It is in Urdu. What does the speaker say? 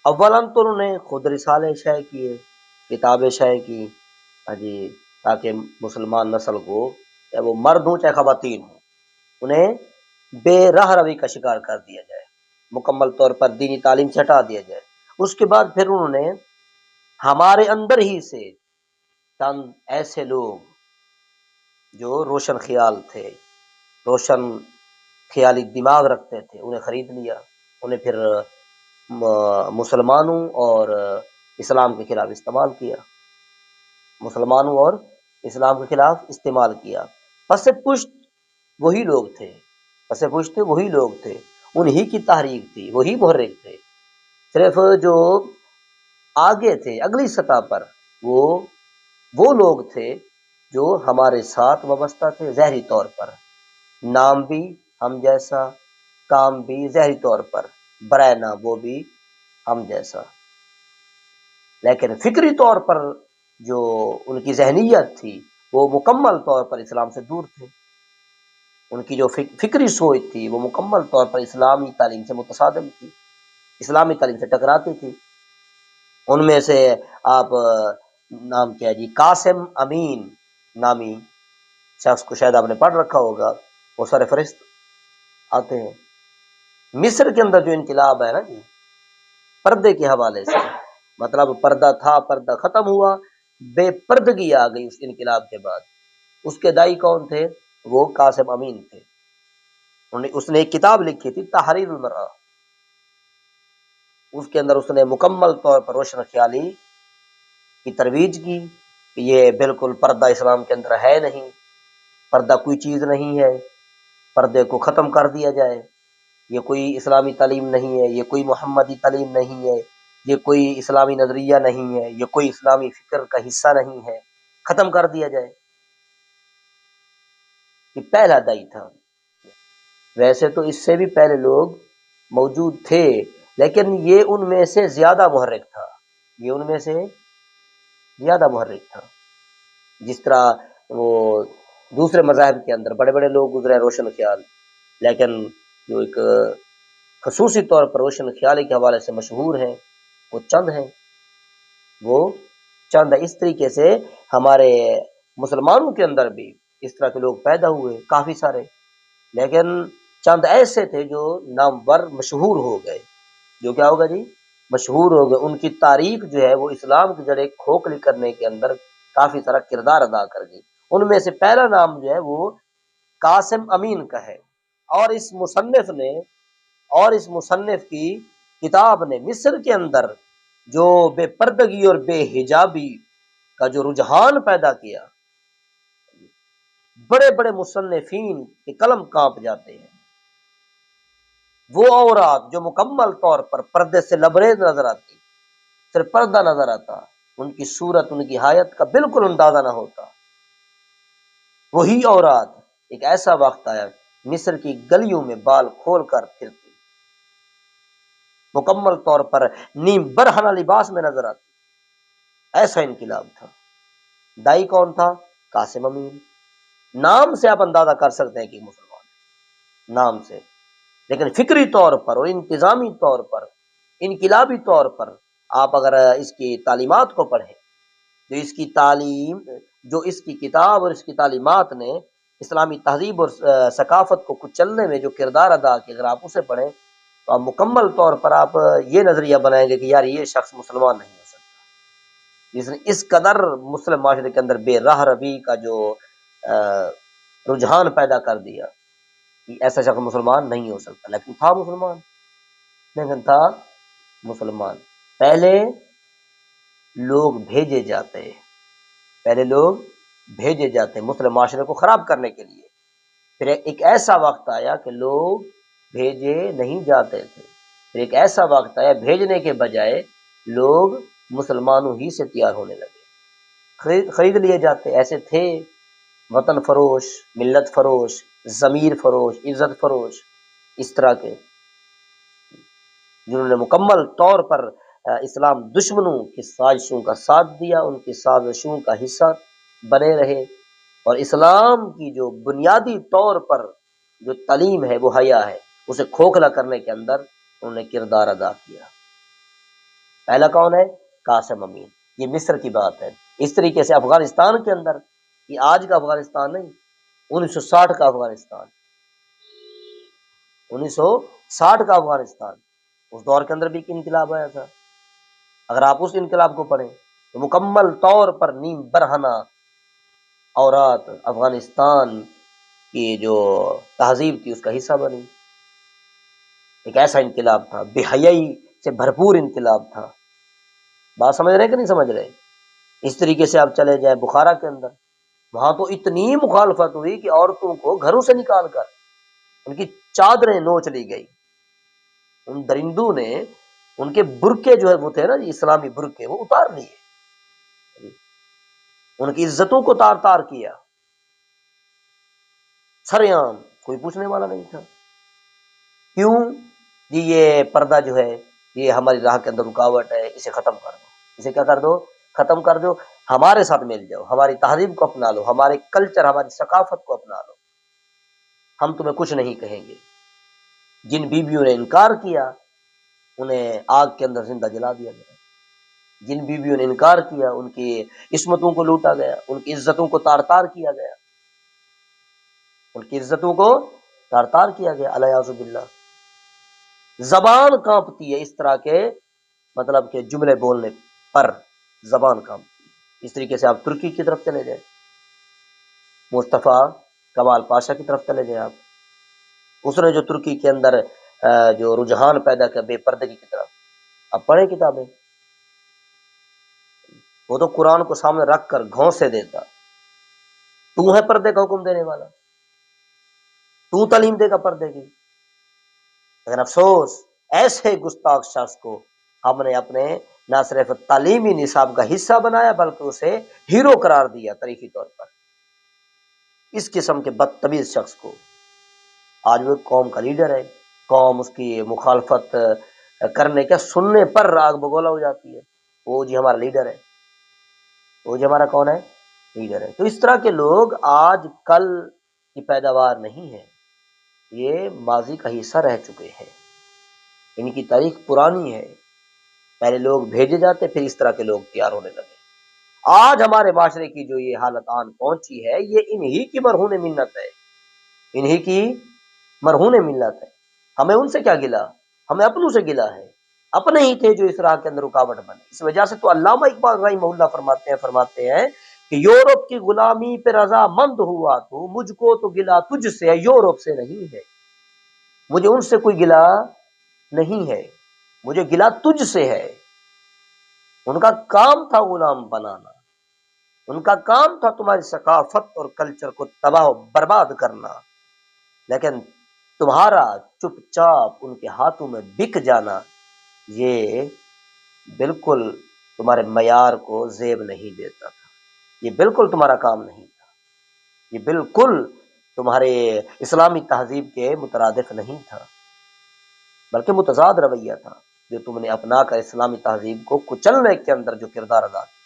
اولاً تو انہوں نے خود رسالے شائع کیے، کتابیں شائع کی، ہاں جی، تاکہ مسلمان نسل کو، چاہے وہ مرد ہوں چاہے خواتین ہوں، انہیں بے راہ روی کا شکار کر دیا جائے، مکمل طور پر دینی تعلیم سے ہٹا دیا جائے۔ اس کے بعد پھر انہوں نے ہمارے اندر ہی سے چند ایسے لوگ جو روشن خیال تھے، روشن خیالی دماغ رکھتے تھے، انہیں خرید لیا، انہیں پھر مسلمانوں اور اسلام کے خلاف استعمال کیا، مسلمانوں اور اسلام کے خلاف استعمال کیا۔ پس پشت وہی لوگ تھے، پس پشت وہی لوگ تھے، انہی کی تحریک تھی، وہی محرک تھے، صرف جو آگے تھے اگلی سطح پر وہ لوگ تھے جو ہمارے ساتھ وابستہ تھے ظاہری طور پر، نام بھی ہم جیسا، کام بھی ظاہری طور پر، برائے نام وہ بھی ہم جیسا، لیکن فکری طور پر جو ان کی ذہنیت تھی وہ مکمل طور پر اسلام سے دور تھے، ان کی جو فکری سوچ تھی وہ مکمل طور پر اسلامی تعلیم سے متصادم تھی، اسلامی تعلیم سے ٹکراتی تھی۔ ان میں سے آپ نام کیا جی، قاسم امین نامی شخص کو شاید آپ نے پڑھ رکھا ہوگا، وہ سرفرست آتے ہیں۔ مصر کے اندر جو انقلاب ہے نا جی، پردے کے حوالے سے، مطلب پردہ تھا، پردہ ختم ہوا، بے پردگی آ گئی اس انقلاب کے بعد۔ اس کے دائی کون تھے؟ وہ قاسم امین تھے۔ اس نے ایک کتاب لکھی تھی تحریر المرأہ، اس کے اندر اس نے مکمل طور پر روشن خیالی کی ترویج کی کہ یہ بالکل پردہ اسلام کے اندر ہے نہیں، پردہ کوئی چیز نہیں ہے، پردے کو ختم کر دیا جائے، یہ کوئی اسلامی تعلیم نہیں ہے، یہ کوئی محمدی تعلیم نہیں ہے، یہ کوئی اسلامی نظریہ نہیں ہے، یہ کوئی اسلامی فکر کا حصہ نہیں ہے، ختم کر دیا جائے۔ یہ پہلا دائی تھا۔ ویسے تو اس سے بھی پہلے لوگ موجود تھے، لیکن یہ ان میں سے زیادہ محرک تھا، یہ ان میں سے زیادہ محرک تھا۔ جس طرح وہ دوسرے مذاہب کے اندر بڑے بڑے لوگ گزرے روشن خیال، لیکن جو ایک خصوصی طور پر روشن خیالی کے حوالے سے مشہور ہیں وہ چند ہیں، وہ چند اس طریقے سے ہمارے مسلمانوں کے اندر بھی اس طرح کے لوگ پیدا ہوئے کافی سارے، لیکن چند ایسے تھے جو نامور مشہور ہو گئے، جو کیا ہوگا جی، مشہور ہو گئے، ان کی تاریخ جو ہے وہ اسلام کی جڑیں کھوکھلی کرنے کے اندر کافی سارا کردار ادا کر گئی۔ ان میں سے پہلا نام جو ہے وہ قاسم امین کا ہے، اور اس مصنف کی کتاب نے مصر کے اندر جو بے پردگی اور بے حجابی کا جو رجحان پیدا کیا، بڑے بڑے مصنفین کے قلم کانپ جاتے ہیں۔ وہ عورات جو مکمل طور پر پردے سے لبریز نظر آتی، صرف پردہ نظر آتا، ان کی صورت، ان کی حیت کا بالکل اندازہ نہ ہوتا، وہی عورات ایک ایسا وقت آیا مصر کی گلیوں میں بال کھول کر پھرتی، مکمل طور پر نیم برہنہ لباس میں نظر آتی۔ ایسا انقلاب تھا۔ دائی کون تھا؟ قاسم امین۔ نام سے آپ اندازہ کر سکتے ہیں کہ مسلمان ہے، نام سے، لیکن فکری طور پر اور انتظامی طور پر، انقلابی طور پر آپ اگر اس کی تعلیمات کو پڑھیں، جو اس کی تعلیم، جو اس کی کتاب اور اس کی تعلیمات نے اسلامی تہذیب اور ثقافت کو کچلنے میں جو کردار ادا کیا، اگر آپ اسے پڑھیں تو آپ مکمل طور پر آپ یہ نظریہ بنائیں گے کہ یار یہ شخص مسلمان نہیں ہو سکتا، جس نے اس قدر مسلم معاشرے کے اندر بے راہ روی کا جو رجحان پیدا کر دیا، ایسا شخص مسلمان نہیں ہو سکتا، لیکن تھا مسلمان، لیکن تھا مسلمان۔ پہلے لوگ بھیجے جاتے، پہلے لوگ بھیجے جاتے مسلم معاشرے کو خراب کرنے کے لیے، پھر ایک ایسا وقت آیا کہ لوگ بھیجے نہیں جاتے تھے، پھر ایک ایسا وقت آیا بھیجنے کے بجائے لوگ مسلمانوں ہی سے تیار ہونے لگے، خرید لیے جاتے۔ ایسے تھے وطن فروش، ملت فروش، ضمیر فروش، عزت فروش، اس طرح کے، جنہوں نے مکمل طور پر اسلام دشمنوں کی سازشوں کا ساتھ دیا، ان کی سازشوں کا حصہ بنے رہے، اور اسلام کی جو بنیادی طور پر جو تعلیم ہے وہ حیا ہے، اسے کھوکھلا کرنے کے اندر انہوں نے کردار ادا کیا۔ پہلا کون ہے؟ قاسم امین. یہ مصر کی بات ہے. اس طریقے سے افغانستان کے اندر، یہ آج کا افغانستان نہیں، 1960 کا افغانستان، 1960 کا افغانستان، اس دور کے اندر بھی ایک انقلاب آیا تھا. اگر آپ اس انقلاب کو پڑھیں تو مکمل طور پر نیم برہنہ اورات افغانستان کی جو تہذیب تھی اس کا حصہ بنی. ایک ایسا انقلاب تھا، بے حیائی سے بھرپور انقلاب تھا. بات سمجھ رہے ہیں کہ نہیں سمجھ رہے؟ اس طریقے سے آپ چلے جائیں بخارا کے اندر، وہاں تو اتنی مخالفت ہوئی کہ عورتوں کو گھروں سے نکال کر ان کی چادریں نوچ لی گئی. ان درندوں نے ان کے برقعے جو ہے وہ تھے نا اسلامی برقعے، وہ اتار لیے، ان کی عزتوں کو تار تار کیا سرعام. کوئی پوچھنے والا نہیں تھا. کیوں جی؟ یہ پردہ جو ہے یہ ہماری راہ کے اندر رکاوٹ ہے، اسے ختم کر دو. اسے کیا کر دو؟ ختم کر دو. ہمارے ساتھ مل جاؤ، ہماری تہذیب کو اپنا لو، ہمارے کلچر، ہماری ثقافت کو اپنا لو، ہم تمہیں کچھ نہیں کہیں گے. جن بیویوں نے انکار کیا انہیں آگ کے اندر زندہ جلا دیا گیا. جن بیویوں نے انکار کیا ان کی عصمتوں کو لوٹا گیا، ان کی عزتوں کو تار تار کیا گیا، ان کی عزتوں کو تار تار کیا گیا. الیاذ باللہ. زبان کانپتی ہے اس طرح کے مطلب کہ جملے بولنے پر، زبان کانپتی ہے. اس طریقے سے آپ ترکی کی طرف چلے جائیں، مصطفیٰ کمال پاشا کی طرف چلے جائیں. آپ اس نے جو ترکی کے اندر جو رجحان پیدا کیا بے پردگی کی طرف، اب پڑھیں کتابیں. وہ تو قرآن کو سامنے رکھ کر گھونسے دیتا. تو ہے پردے کا حکم دینے والا، تو تعلیم دے گا پردے کی. لیکن افسوس ایسے گستاخ شخص کو ہم نے اپنے نہ صرف تعلیمی نصاب کا حصہ بنایا بلکہ اسے ہیرو قرار دیا تاریخی طور پر. اس قسم کے بدتمیز شخص کو آج وہ قوم کا لیڈر ہے، قوم اس کی مخالفت کرنے کے سننے پر راگ بگولا ہو جاتی ہے. وہ جی ہمارا لیڈر ہے، وہ جی ہمارا کون ہے؟ لیڈر ہے. تو اس طرح کے لوگ آج کل کی پیداوار نہیں ہے، یہ ماضی کا حصہ رہ چکے ہیں. ان کی تاریخ پرانی ہے. پہلے لوگ بھیجے جاتے، پھر اس طرح کے لوگ تیار ہونے لگے. آج ہمارے معاشرے کی جو یہ حالت آن پہنچی ہے یہ انہی کی مرہون منت ہے، انہی کی مرہون منت ہے. ہمیں ان سے کیا گلا؟ ہمیں اپنوں سے گلا ہے. اپنے ہی تھے جو اس راہ کے اندر رکاوٹ بنے. اس وجہ سے تو علامہ اقبال رحمہ اللہ فرماتے ہیں کہ یورپ کی غلامی پہ رضا مند ہوا تو مجھ کو تو گلا تجھ سے ہے، یورپ سے نہیں ہے. مجھے ان سے کوئی گلا نہیں ہے، مجھے گلا تجھ سے ہے. ان کا کام تھا غلام بنانا، ان کا کام تھا تمہاری ثقافت اور کلچر کو تباہ و برباد کرنا. لیکن تمہارا چپ چاپ ان کے ہاتھوں میں بک جانا یہ بالکل تمہارے معیار کو زیب نہیں دیتا تھا. یہ بالکل تمہارا کام نہیں تھا. یہ بالکل تمہارے اسلامی تہذیب کے مترادف نہیں تھا، بلکہ متضاد رویہ تھا جو تم نے اپنا کر اسلامی تہذیب کو کچلنے کے اندر جو کردار ادا کیا.